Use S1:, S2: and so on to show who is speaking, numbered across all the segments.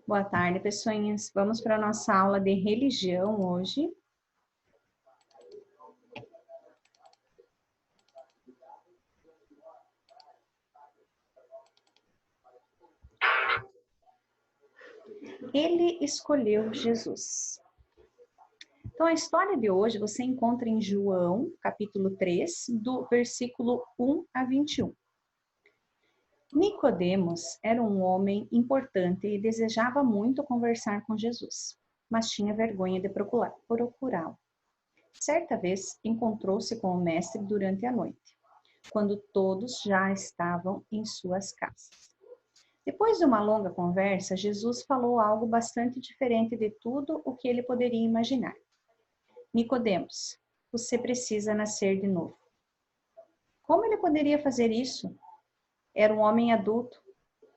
S1: Boa tarde, pessoinhas. Vamos para a nossa aula de religião hoje. Ele escolheu Jesus. Então, a história de hoje você encontra em João, capítulo 3, do versículo 1 a 21. Nicodemos era um homem importante e desejava muito conversar com Jesus, mas tinha vergonha de procurá-lo. Certa vez, encontrou-se com o mestre durante a noite, quando todos já estavam em suas casas. Depois de uma longa conversa, Jesus falou algo bastante diferente de tudo o que ele poderia imaginar. Nicodemos, você precisa nascer de novo. Como ele poderia fazer isso? Era um homem adulto.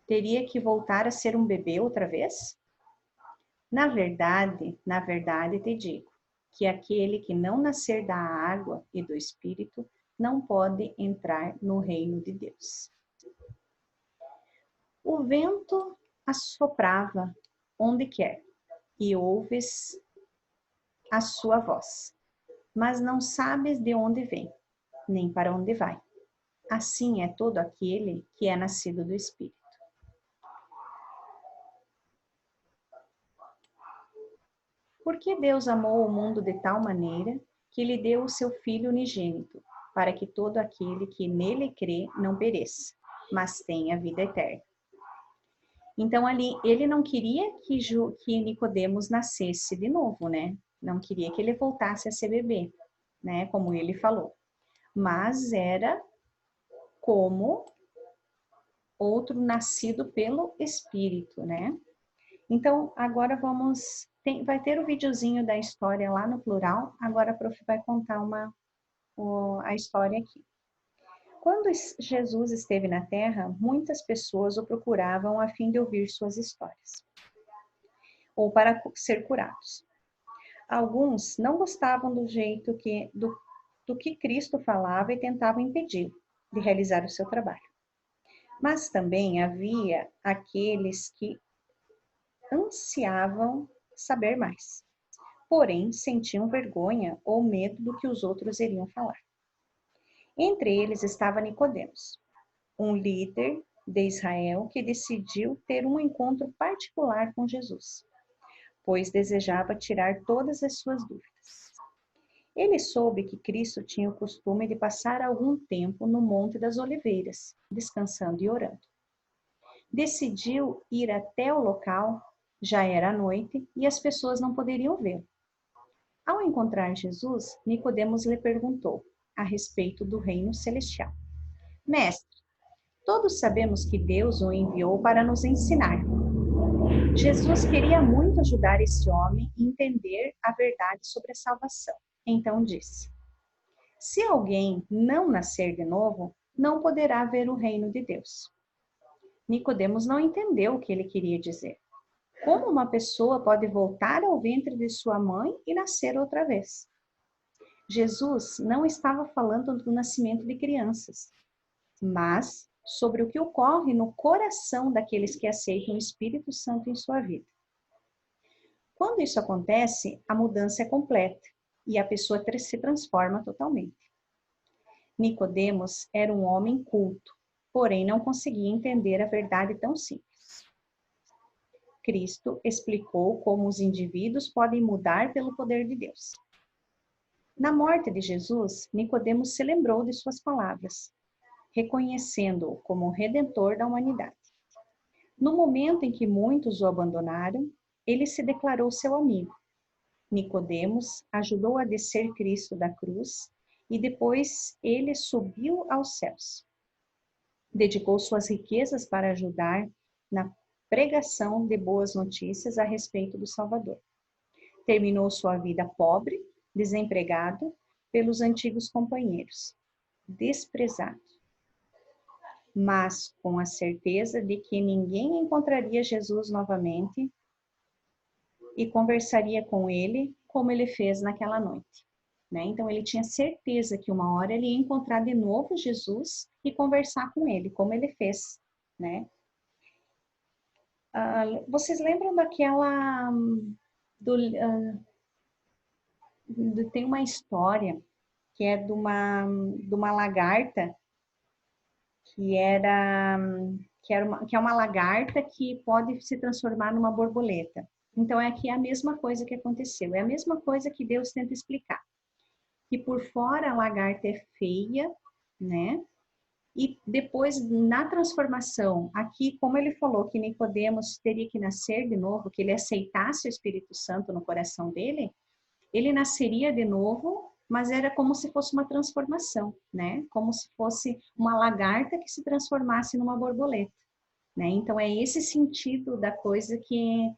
S1: Teria que voltar a ser um bebê outra vez? Na verdade te digo que aquele que não nascer da água e do Espírito não pode entrar no reino de Deus. O vento assoprava onde quer, e ouves a sua voz, mas não sabes de onde vem, nem para onde vai. Assim é todo aquele que é nascido do Espírito. Porque Deus amou o mundo de tal maneira que lhe deu o seu Filho unigênito, para que todo aquele que nele crê não pereça, mas tenha vida eterna. Então ali ele não queria que Nicodemos nascesse de novo, né? Não queria que ele voltasse a ser bebê, né? Como ele falou. Mas era como outro nascido pelo Espírito, né? Então agora vai ter o videozinho da história lá no plural. Agora a prof vai contar a história aqui. Quando Jesus esteve na Terra, muitas pessoas o procuravam a fim de ouvir suas histórias, ou para ser curados. Alguns não gostavam do que Cristo falava e tentavam impedi-lo de realizar o seu trabalho. Mas também havia aqueles que ansiavam saber mais, porém sentiam vergonha ou medo do que os outros iriam falar. Entre eles estava Nicodemos, um líder de Israel que decidiu ter um encontro particular com Jesus, pois desejava tirar todas as suas dúvidas. Ele soube que Cristo tinha o costume de passar algum tempo no Monte das Oliveiras, descansando e orando. Decidiu ir até o local, já era noite e as pessoas não poderiam vê-lo. Ao encontrar Jesus, Nicodemos lhe perguntou a respeito do reino celestial. Mestre, todos sabemos que Deus o enviou para nos ensinar. Jesus queria muito ajudar esse homem a entender a verdade sobre a salvação. Então disse: se alguém não nascer de novo, não poderá ver o reino de Deus. Nicodemos não entendeu o que ele queria dizer. Como uma pessoa pode voltar ao ventre de sua mãe e nascer outra vez? Jesus não estava falando do nascimento de crianças, mas sobre o que ocorre no coração daqueles que aceitam o Espírito Santo em sua vida. Quando isso acontece, a mudança é completa e a pessoa se transforma totalmente. Nicodemos era um homem culto, porém não conseguia entender a verdade tão simples. Cristo explicou como os indivíduos podem mudar pelo poder de Deus. Na morte de Jesus, Nicodemos se lembrou de suas palavras, reconhecendo-o como o redentor da humanidade. No momento em que muitos o abandonaram, ele se declarou seu amigo. Nicodemos ajudou a descer Cristo da cruz e depois ele subiu aos céus. Dedicou suas riquezas para ajudar na pregação de boas notícias a respeito do Salvador. Terminou sua vida pobre, desempregado, pelos antigos companheiros, desprezado, mas com a certeza de que ninguém encontraria Jesus novamente e conversaria com ele como ele fez naquela noite. Né? Então, ele tinha certeza que uma hora ele ia encontrar de novo Jesus e conversar com ele, como ele fez. Né? vocês lembram daquela... Do, tem uma história que é de uma lagarta que era que é uma lagarta que pode se transformar numa borboleta. Então, aqui é a mesma coisa que aconteceu. É a mesma coisa que Deus tenta explicar. Que por fora a lagarta é feia, né? E depois, na transformação, aqui, como ele falou que Nicodemos teria que nascer de novo, que ele aceitasse o Espírito Santo no coração dele, ele nasceria de novo, mas era como se fosse uma transformação, né? Como se fosse uma lagarta que se transformasse numa borboleta, né? Então, é esse sentido da coisa que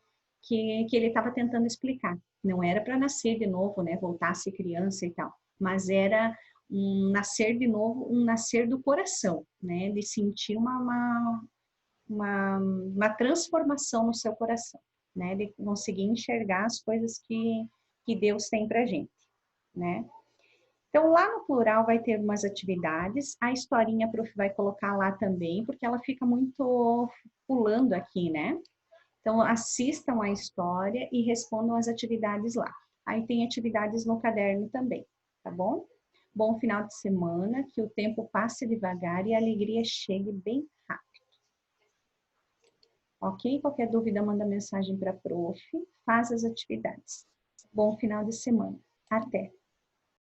S1: ele estava tentando explicar. Não era para nascer de novo, né? Voltar a ser criança e tal, mas era um nascer de novo, um nascer do coração, né? De sentir uma transformação no seu coração, né? De conseguir enxergar as coisas que Deus tem pra gente, né? Então, lá no plural vai ter umas atividades, a historinha a prof vai colocar lá também, porque ela fica muito pulando aqui, né? Então, assistam a história e respondam as atividades lá. Aí tem atividades no caderno também, tá bom? Bom final de semana, que o tempo passe devagar e a alegria chegue bem rápido. Ok? Qualquer dúvida, manda mensagem para a prof. Faz as atividades. Bom final de semana. Até!